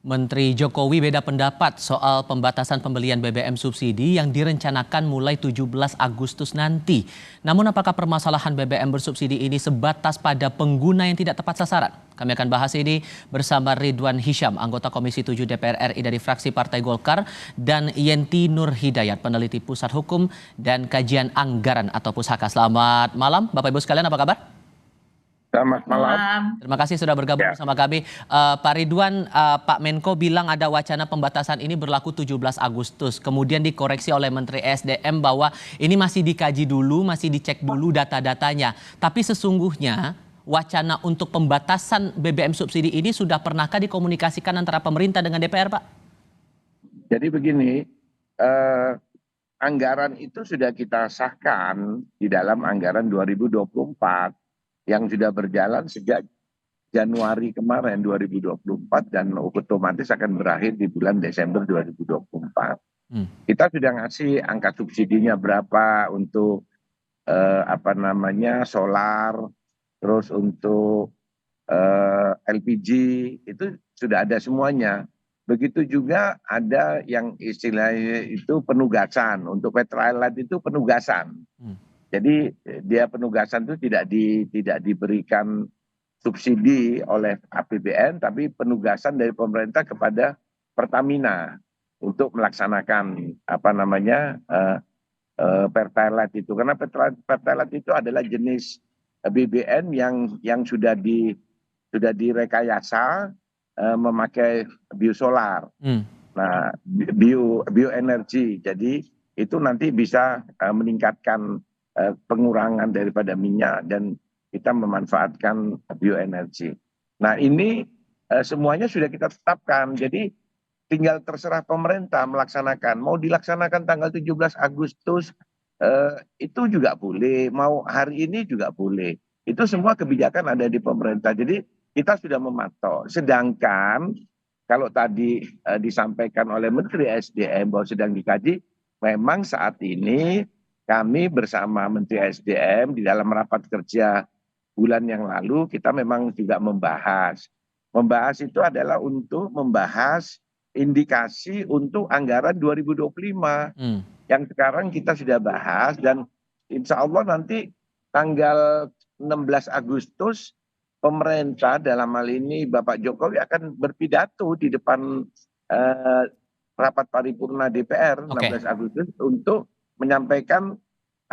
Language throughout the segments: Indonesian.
Menteri Jokowi beda pendapat soal pembatasan pembelian BBM subsidi yang direncanakan mulai 17 Agustus nanti. Namun apakah permasalahan BBM bersubsidi ini sebatas pada pengguna yang tidak tepat sasaran? Kami akan bahas ini bersama Ridwan Hisyam, anggota Komisi 7 DPR RI dari fraksi Partai Golkar, dan Yenti Nur Hidayat, peneliti Pusat Hukum dan Kajian Anggaran atau Pushaka. Selamat malam Bapak Ibu sekalian, apa kabar? Selamat malam. Terima kasih sudah bergabung bersama kami. Pak Ridwan, Pak Menko bilang ada wacana pembatasan ini berlaku 17 Agustus. Kemudian dikoreksi oleh Menteri SDM bahwa ini masih dikaji dulu, masih dicek dulu data-datanya. Tapi sesungguhnya wacana untuk pembatasan BBM subsidi ini sudah pernahkah dikomunikasikan antara pemerintah dengan DPR, Pak? Jadi begini, anggaran itu sudah kita sahkan di dalam anggaran 2024 yang sudah berjalan sejak Januari kemarin 2024 dan otomatis akan berakhir di bulan Desember 2024. Kita sudah ngasih angka subsidinya berapa untuk solar, terus untuk LPG itu sudah ada semuanya. Begitu juga ada yang istilahnya itu penugasan, untuk Petralite itu penugasan. Jadi dia penugasan itu tidak diberikan subsidi oleh APBN, tapi penugasan dari pemerintah kepada Pertamina untuk melaksanakan Pertalite itu. Karena Pertalite itu adalah jenis BBM yang sudah direkayasa memakai biosolar. Nah, bioenergi. Jadi itu nanti bisa meningkatkan pengurangan daripada minyak dan kita memanfaatkan bioenergi. Nah, ini semuanya sudah kita tetapkan. Jadi tinggal terserah pemerintah melaksanakan. Mau dilaksanakan tanggal 17 Agustus itu juga boleh, mau hari ini juga boleh. Itu semua kebijakan ada di pemerintah. Jadi kita sudah memantau. Sedangkan kalau tadi disampaikan oleh Menteri SDM bahwa sedang dikaji, memang saat ini kami bersama Menteri SDM di dalam rapat kerja bulan yang lalu kita memang juga membahas. Membahas itu adalah untuk membahas indikasi untuk anggaran 2025 yang sekarang kita sudah bahas dan insya Allah nanti tanggal 16 Agustus pemerintah dalam hal ini Bapak Jokowi akan berpidato di depan rapat paripurna DPR 16 Agustus untuk menyampaikan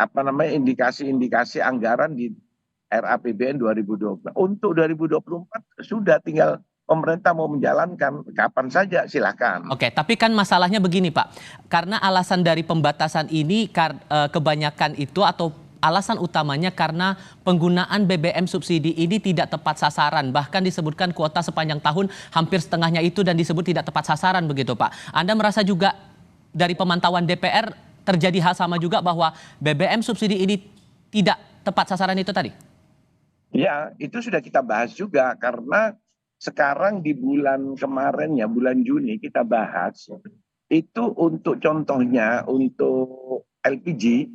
indikasi-indikasi anggaran di RAPBN 2024. Untuk 2024 sudah tinggal pemerintah mau menjalankan kapan saja silakan. Oke, tapi kan masalahnya begini Pak, karena alasan dari pembatasan ini kebanyakan itu atau alasan utamanya karena penggunaan BBM subsidi ini tidak tepat sasaran. Bahkan disebutkan kuota sepanjang tahun hampir setengahnya itu dan disebut tidak tepat sasaran begitu Pak. Anda merasa juga dari pemantauan DPR terjadi hal sama juga bahwa BBM subsidi ini tidak tepat sasaran itu tadi? Ya, itu sudah kita bahas juga karena sekarang di bulan kemarin ya, bulan Juni kita bahas itu untuk contohnya untuk LPG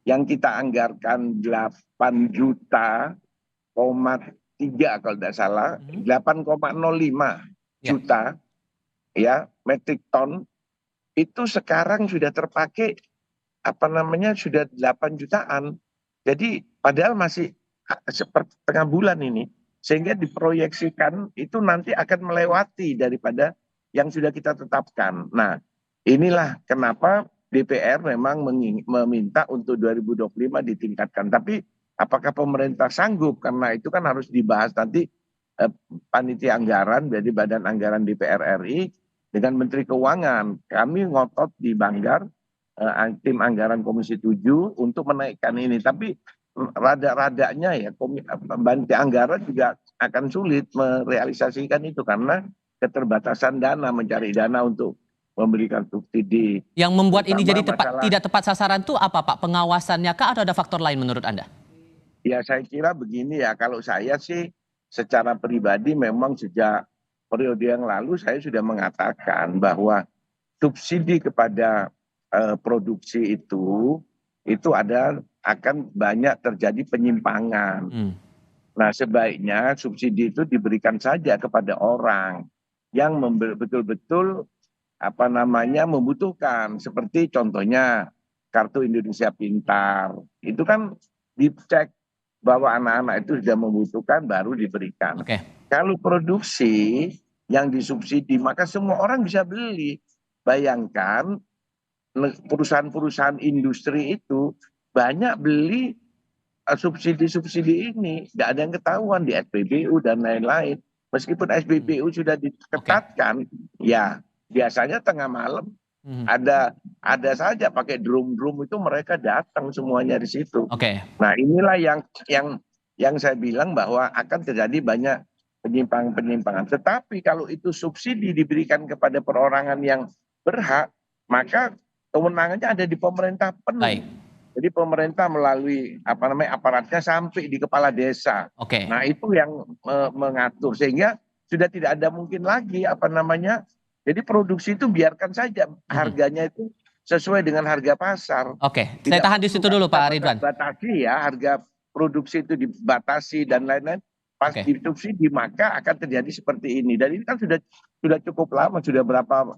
yang kita anggarkan 8 juta, 3 kalau tidak salah, 8,05 juta ya metrik ton itu sekarang sudah terpakai sudah 8 jutaan. Jadi padahal masih setengah bulan ini sehingga diproyeksikan itu nanti akan melewati daripada yang sudah kita tetapkan. Nah, inilah kenapa DPR memang meminta untuk 2025 ditingkatkan. Tapi apakah pemerintah sanggup? Karena itu kan harus dibahas nanti panitia anggaran dari Badan Anggaran DPR RI dengan Menteri Keuangan. Kami ngotot di Banggar tim anggaran Komisi 7 untuk menaikkan ini. Tapi rada-radanya ya panitia anggaran juga akan sulit merealisasikan itu karena keterbatasan dana, mencari dana untuk memberikan subsidi. Yang membuat ini jadi tidak tepat sasaran itu apa Pak? Pengawasannya kah atau ada faktor lain menurut Anda? Ya saya kira begini ya, kalau saya sih secara pribadi memang sejak periode yang lalu saya sudah mengatakan bahwa subsidi kepada produksi itu akan banyak terjadi penyimpangan. Nah, sebaiknya subsidi itu diberikan saja kepada orang, yang betul-betul membutuhkan, seperti contohnya kartu Indonesia Pintar. Itu kan dicek bahwa anak-anak itu sudah membutuhkan baru diberikan. Oke. Kalau produksi yang disubsidi maka semua orang bisa beli. Bayangkan perusahaan-perusahaan industri itu banyak beli subsidi-subsidi ini, nggak ada yang ketahuan di SPBU dan lain-lain. Meskipun SPBU sudah diketatkan, ya biasanya tengah malam ada saja pakai drum-drum itu mereka datang semuanya di situ. Oke. Nah inilah yang saya bilang bahwa akan terjadi banyak penyimpangan-penyimpangan. Tetapi kalau itu subsidi diberikan kepada perorangan yang berhak, maka kewenangannya ada di pemerintah penuh. Baik. Jadi pemerintah melalui aparatnya sampai di kepala desa. Oke. Nah itu yang mengatur, sehingga sudah tidak ada mungkin lagi jadi produksi itu biarkan saja harganya itu sesuai dengan harga pasar. Oke, saya tahan di situ dulu Pak Ridwan. Batasi ya, harga produksi itu dibatasi dan lain-lain. Pas disubsidi maka akan terjadi seperti ini. Dan ini kan sudah cukup lama, sudah berapa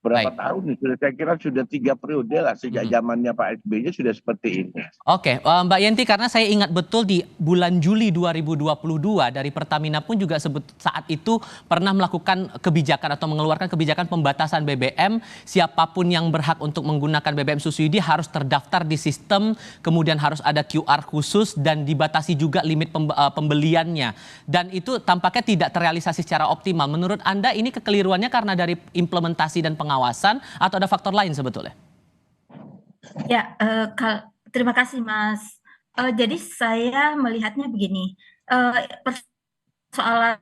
tahun, saya kira sudah 3 periode lah sejak zamannya Pak SBY sudah seperti ini. Oke, Mbak Yenti, karena saya ingat betul di bulan Juli 2022 dari Pertamina pun juga saat itu pernah melakukan kebijakan atau mengeluarkan kebijakan pembatasan BBM. Siapapun yang berhak untuk menggunakan BBM subsidi harus terdaftar di sistem, kemudian harus ada QR khusus dan dibatasi juga limit pembeliannya. Dan itu tampaknya tidak terrealisasi secara optimal. Menurut Anda ini kekeliruannya karena dari implementasi dan pengawasan atau ada faktor lain sebetulnya? Ya, terima kasih Mas. Jadi saya melihatnya begini, persoalan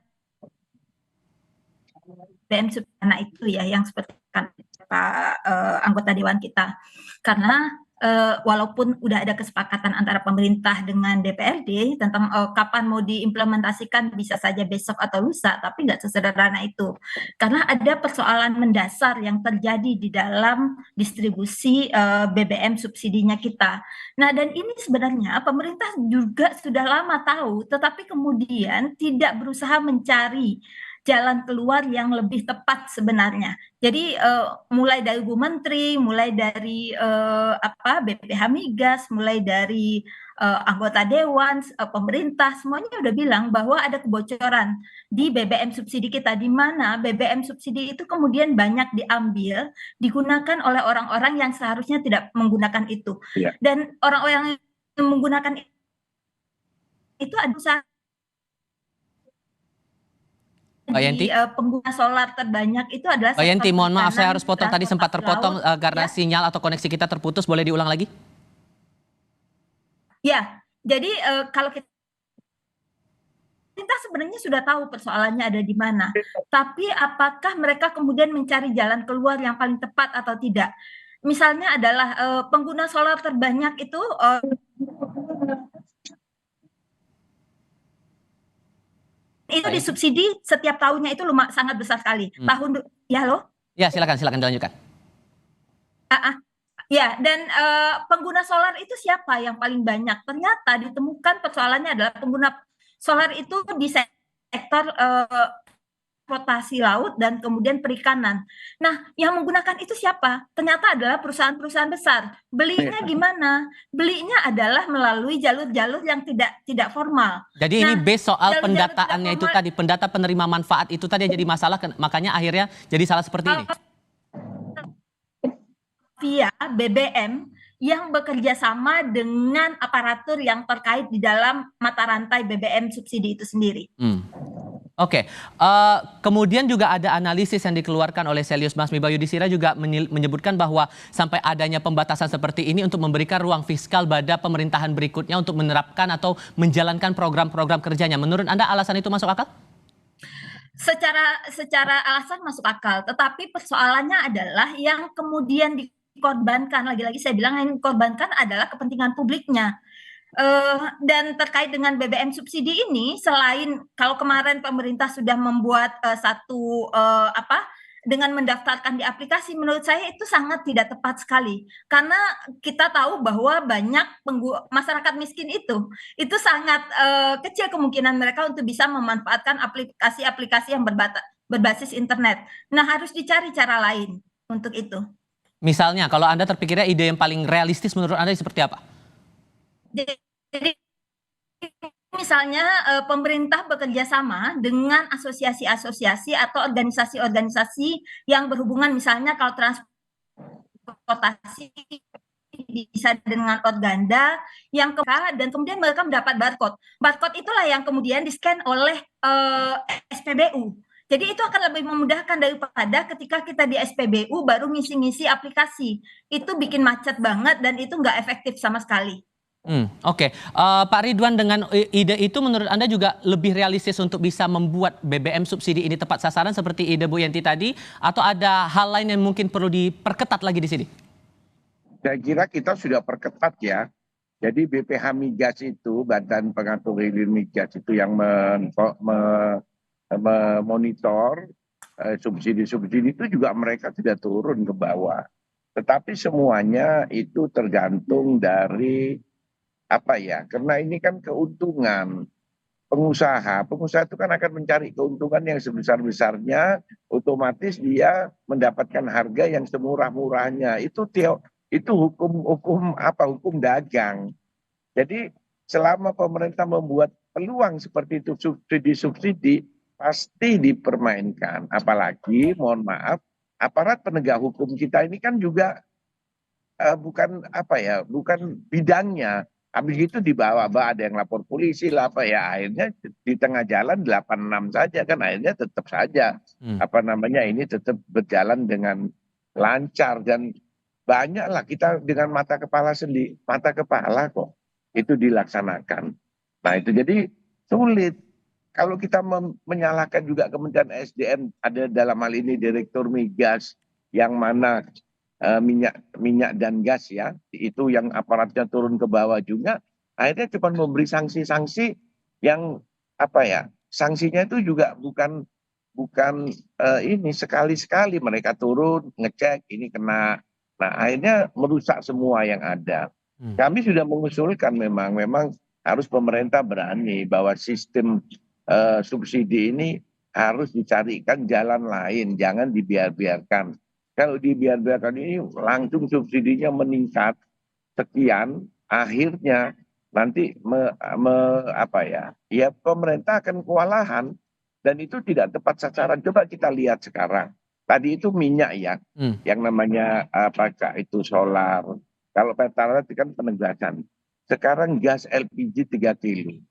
BBM subsidi itu ya yang seperti kan Pak anggota Dewan kita, karena walaupun udah ada kesepakatan antara pemerintah dengan DPRD tentang kapan mau diimplementasikan, bisa saja besok atau lusa, tapi nggak sesederhana itu. Karena ada persoalan mendasar yang terjadi di dalam distribusi BBM subsidinya kita. Nah, dan ini sebenarnya pemerintah juga sudah lama tahu, tetapi kemudian tidak berusaha mencari jalan keluar yang lebih tepat sebenarnya. Jadi mulai dari Bu Menteri, mulai dari BPH Migas, mulai dari anggota Dewan, pemerintah, semuanya udah bilang bahwa ada kebocoran di BBM subsidi kita, di mana BBM subsidi itu kemudian banyak diambil, digunakan oleh orang-orang yang seharusnya tidak menggunakan itu. Ya. Dan orang-orang yang menggunakan itu ada usaha. Mbak Yenti? Pengguna solar terbanyak itu adalah Mbak Yenti, mohon maaf saya harus potong, tadi sempat terpotong laut, karena sinyal atau koneksi kita terputus, boleh diulang lagi? Ya, jadi kalau kita sebenarnya sudah tahu persoalannya ada di mana, tapi apakah mereka kemudian mencari jalan keluar yang paling tepat atau tidak? Misalnya adalah pengguna solar terbanyak itu disubsidi setiap tahunnya itu sangat besar sekali. Ya, silakan dilanjutkan. Ya, dan pengguna solar itu siapa yang paling banyak? Ternyata ditemukan persoalannya adalah pengguna solar itu di sektor transportasi laut dan kemudian perikanan. Nah, yang menggunakan itu siapa? Ternyata adalah perusahaan-perusahaan besar. Belinya gimana? Belinya adalah melalui jalur-jalur yang tidak formal. Jadi ini base soal pendataannya itu tadi, pendata penerima manfaat itu tadi yang jadi masalah, makanya akhirnya jadi salah seperti ini. Via BBM yang bekerja sama dengan aparatur yang terkait di dalam mata rantai BBM subsidi itu sendiri. Oke, kemudian juga ada analisis yang dikeluarkan oleh Selius Masmi Bayudisira juga menyebutkan bahwa sampai adanya pembatasan seperti ini untuk memberikan ruang fiskal pada pemerintahan berikutnya untuk menerapkan atau menjalankan program-program kerjanya. Menurut Anda alasan itu masuk akal? Secara alasan masuk akal, tetapi persoalannya adalah yang kemudian dikorbankan, lagi-lagi saya bilang yang dikorbankan adalah kepentingan publiknya. Dan terkait dengan BBM subsidi ini, selain kalau kemarin pemerintah sudah membuat dengan mendaftarkan di aplikasi, menurut saya itu sangat tidak tepat sekali, karena kita tahu bahwa banyak masyarakat miskin itu sangat kecil kemungkinan mereka untuk bisa memanfaatkan aplikasi-aplikasi yang berbasis internet. Nah, harus dicari cara lain untuk itu. Misalnya, kalau Anda terpikirnya ide yang paling realistis menurut Anda seperti apa? Jadi misalnya pemerintah bekerja sama dengan asosiasi-asosiasi atau organisasi-organisasi yang berhubungan, misalnya kalau transportasi bisa dengan organda yang dan kemudian mereka mendapat barcode. Barcode itulah yang kemudian di-scan oleh SPBU. Jadi itu akan lebih memudahkan daripada ketika kita di SPBU baru ngisi-ngisi aplikasi. Itu bikin macet banget dan itu nggak efektif sama sekali. Oke. Pak Ridwan, dengan ide itu menurut Anda juga lebih realistis untuk bisa membuat BBM subsidi ini tepat sasaran seperti ide Bu Yanti tadi, atau ada hal lain yang mungkin perlu diperketat lagi di sini? Saya kira kita sudah perketat ya. Jadi BPH Migas itu, Badan Pengatur Hilir Migas itu yang memonitor subsidi-subsidi itu juga mereka sudah turun ke bawah. Tetapi semuanya itu tergantung dari apa ya? Karena ini kan keuntungan pengusaha. Pengusaha itu kan akan mencari keuntungan yang sebesar-besarnya, otomatis dia mendapatkan harga yang semurah-murahnya. Itu hukum hukum dagang. Jadi selama pemerintah membuat peluang seperti itu subsidi-subsidi pasti dipermainkan. Apalagi mohon maaf aparat penegak hukum kita ini kan juga bukan bidangnya. Habis itu dibawa-bawa, ada yang lapor polisi lah akhirnya di tengah jalan 86 saja kan, akhirnya tetap saja ini tetap berjalan dengan lancar dan banyaklah kita dengan mata kepala kok itu dilaksanakan. Nah itu jadi sulit kalau kita menyalahkan juga Kementerian SDM, ada dalam hal ini Direktur Migas yang mana minyak dan gas ya, itu yang aparatnya turun ke bawah juga, akhirnya cuma memberi sanksi-sanksi yang sanksinya itu juga bukan ini sekali-sekali mereka turun ngecek ini kena, nah akhirnya merusak semua yang ada. Kami sudah mengusulkan memang harus pemerintah berani bahwa sistem subsidi ini harus dicarikan jalan lain, jangan dibiarkan. Kalau dibiarkan ini langsung subsidinya meningkat sekian, akhirnya nanti pemerintah akan kewalahan dan itu tidak tepat sasaran. Coba kita lihat sekarang. Tadi itu minyak ya, yang namanya apakah itu solar. Kalau Pertalite kan penegasan. Sekarang gas LPG 3 kilo.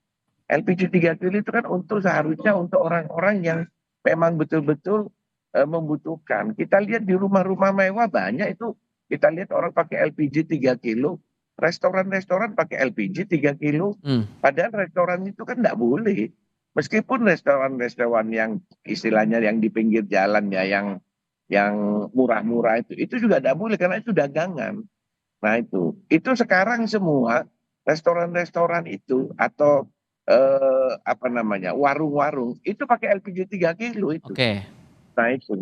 LPG 3 kilo itu kan seharusnya untuk orang-orang yang memang betul-betul membutuhkan. Kita lihat di rumah-rumah mewah banyak itu, kita lihat orang pakai LPG 3 kilo, restoran-restoran pakai LPG 3 kilo, padahal restoran itu kan tidak boleh. Meskipun restoran-restoran yang istilahnya yang di pinggir jalan ya, yang murah-murah itu juga tidak boleh karena itu dagangan. Nah itu sekarang semua restoran-restoran itu atau warung-warung itu pakai LPG 3 kilo itu. Nah itu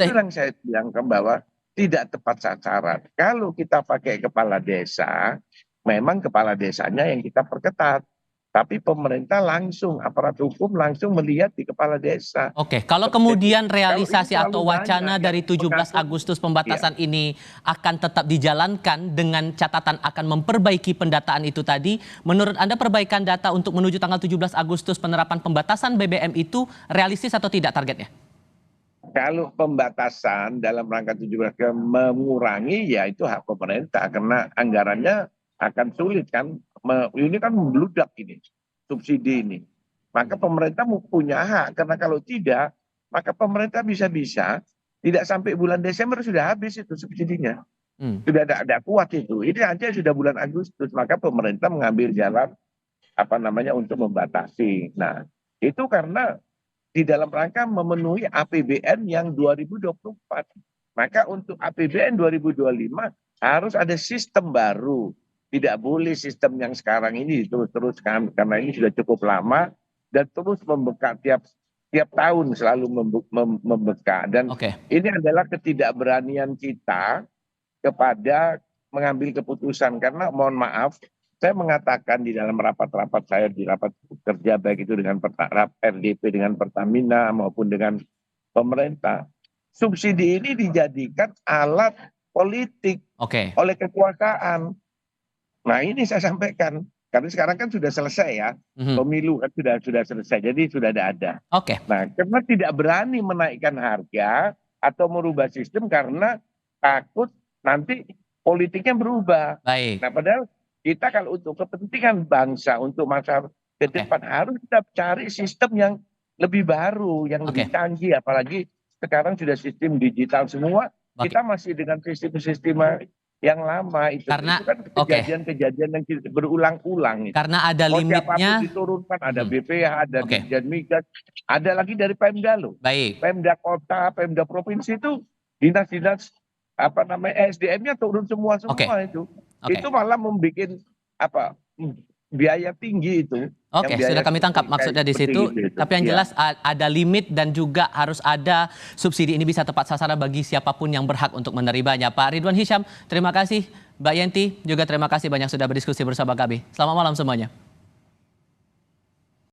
yang saya bilangkan bahwa tidak tepat sasaran. Kalau kita pakai kepala desa, memang kepala desanya yang kita perketat. Tapi pemerintah langsung, aparat hukum langsung melihat di kepala desa. Oke, kalau kemudian realisasi atau wacana dari 17 Agustus pembatasan ini akan tetap dijalankan dengan catatan akan memperbaiki pendataan itu tadi, menurut Anda perbaikan data untuk menuju tanggal 17 Agustus penerapan pembatasan BBM itu realistis atau tidak targetnya? Kalau pembatasan dalam rangka 17 mengurangi ya itu hak pemerintah karena anggarannya akan sulit kan. Ini kan membludak ini subsidi ini. Maka pemerintah punya hak karena kalau tidak maka pemerintah bisa-bisa tidak sampai bulan Desember sudah habis itu subsidinya. Sudah ada kuat itu. Ini aja sudah bulan Agustus maka pemerintah mengambil jalan untuk membatasi. Nah, itu karena di dalam rangka memenuhi APBN yang 2024. Maka untuk APBN 2025 harus ada sistem baru. Tidak boleh sistem yang sekarang ini terus-teruskan karena ini sudah cukup lama dan terus membekak tiap tahun selalu membekak. Dan ini adalah ketidakberanian kita kepada mengambil keputusan karena mohon maaf saya mengatakan di dalam rapat-rapat saya di rapat kerja baik itu dengan RDP dengan Pertamina maupun dengan pemerintah. Subsidi ini dijadikan alat politik Oke. oleh kekuasaan. Nah ini saya sampaikan, karena sekarang kan sudah selesai ya, pemilu kan sudah selesai, jadi sudah ada. Oke. Nah karena tidak berani menaikkan harga atau merubah sistem karena takut nanti politiknya berubah. Baik. Nah padahal kita kalau untuk kepentingan bangsa, untuk masa ke depan harus kita cari sistem yang lebih baru, yang lebih canggih, apalagi sekarang sudah sistem digital semua, kita masih dengan sistem-sistem yang lama itu. Karena, itu kan kejadian-kejadian yang berulang-ulang. Karena ada limitnya. Diturunkan, ada BPH, ada Dirjen Migas, ada lagi dari Pemda loh. Baik. Pemda kota, Pemda provinsi itu dinas-dinas SDM-nya turun semua itu. Itu malah membuat biaya tinggi itu. Oke, sudah kami tangkap maksudnya di situ. Gitu. Tapi yang jelas ada limit dan juga harus ada subsidi ini bisa tepat sasaran bagi siapapun yang berhak untuk menerimanya. Pak Ridwan Hisyam, terima kasih. Mbak Yenti juga terima kasih banyak sudah berdiskusi bersama kami. Selamat malam semuanya.